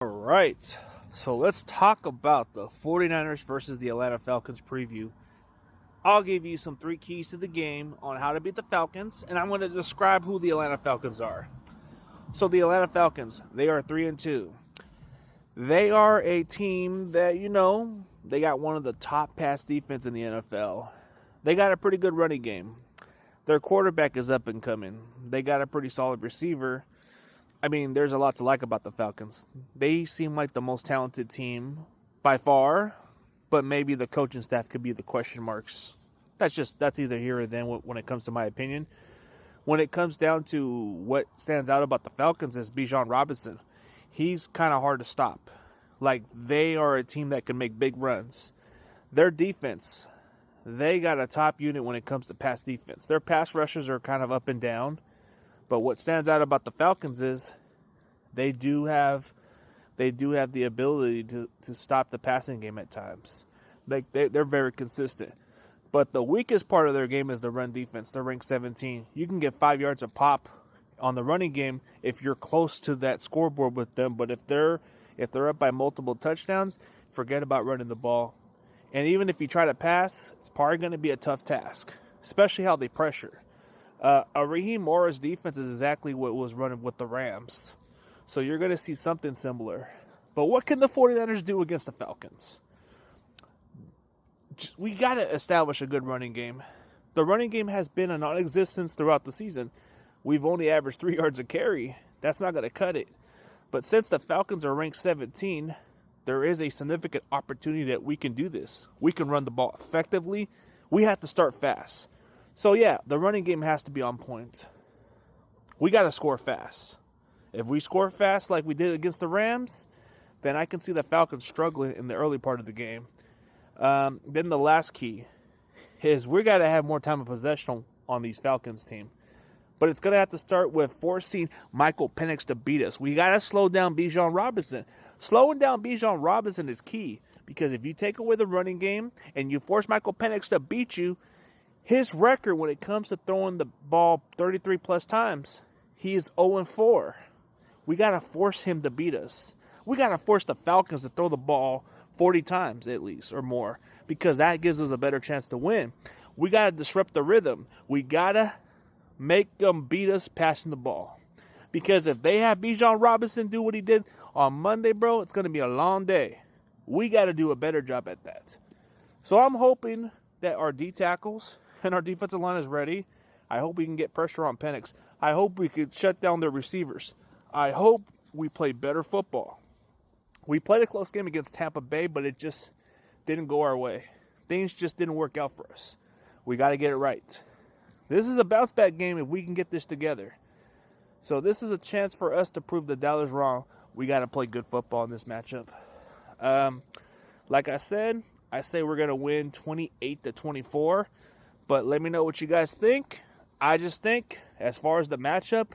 All right, so let's talk about the 49ers versus the Atlanta Falcons preview. I'll give you some 3 keys to the game on how to beat the Falcons, and I'm going to describe who the Atlanta Falcons are. So the Atlanta Falcons, they are 3-2. They are a team that, they got one of the top pass defense in the NFL. They got a pretty good running game. Their quarterback is up and coming. They got a pretty solid receiver. I mean, there's a lot to like about the Falcons. They seem like the most talented team by far, but maybe the coaching staff could be the question marks. That's either here or then when it comes to my opinion. When it comes down to what stands out about the Falcons is Bijan Robinson. He's kind of hard to stop. Like, they are a team that can make big runs. Their defense, they got a top unit when it comes to pass defense. Their pass rushers are kind of up and down. But what stands out about the Falcons is they do have the ability to stop the passing game at times. They're very consistent. But the weakest part of their game is the run defense. They're ranked 17. You can get 5 yards a pop on the running game if you're close to that scoreboard with them. But if they're up by multiple touchdowns, forget about running the ball. And even if you try to pass, it's probably going to be a tough task, especially how they pressure. A Raheem Morris defense is exactly what was running with the Rams. So you're going to see something similar. But what can the 49ers do against the Falcons? We got to establish a good running game. The running game has been a non-existence throughout the season. We've only averaged 3 yards a carry. That's not going to cut it. But since the Falcons are ranked 17, there is a significant opportunity that we can do this. We can run the ball effectively. We have to start fast. So, yeah, the running game has to be on point. We got to score fast. If we score fast like we did against the Rams, then I can see the Falcons struggling in the early part of the game. Then the last key is we got to have more time of possession on these Falcons team. But it's going to have to start with forcing Michael Penix to beat us. We got to slow down Bijan Robinson. Slowing down Bijan Robinson is key because if you take away the running game and you force Michael Penix to beat you, his record when it comes to throwing the ball 33-plus times, he is 0-4. We got to force him to beat us. We got to force the Falcons to throw the ball 40 times at least or more because that gives us a better chance to win. We got to disrupt the rhythm. We got to make them beat us passing the ball. Because if they have Bijan Robinson do what he did on Monday, bro, it's going to be a long day. We got to do a better job at that. So I'm hoping that our D tackles and our defensive line is ready. I hope we can get pressure on Penix. I hope we could shut down their receivers. I hope we play better football. We played a close game against Tampa Bay, but it just didn't go our way. Things just didn't work out for us. We got to get it right. This is a bounce-back game if we can get this together. So this is a chance for us to prove the Dallas wrong. We got to play good football in this matchup. Like I say we're going to win 28-24. But let me know what you guys think. I just think, as far as the matchup,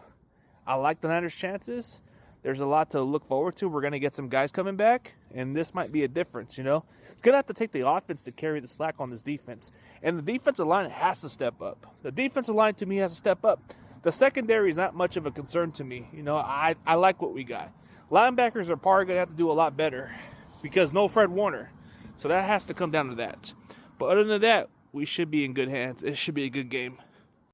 I like the Niners' chances. There's a lot to look forward to. We're going to get some guys coming back, and this might be a difference, It's going to have to take the offense to carry the slack on this defense. And the defensive line has to step up. The defensive line, to me, has to step up. The secondary is not much of a concern to me. I like what we got. Linebackers are probably going to have to do a lot better because no Fred Warner. So that has to come down to that. But other than that, we should be in good hands. It should be a good game.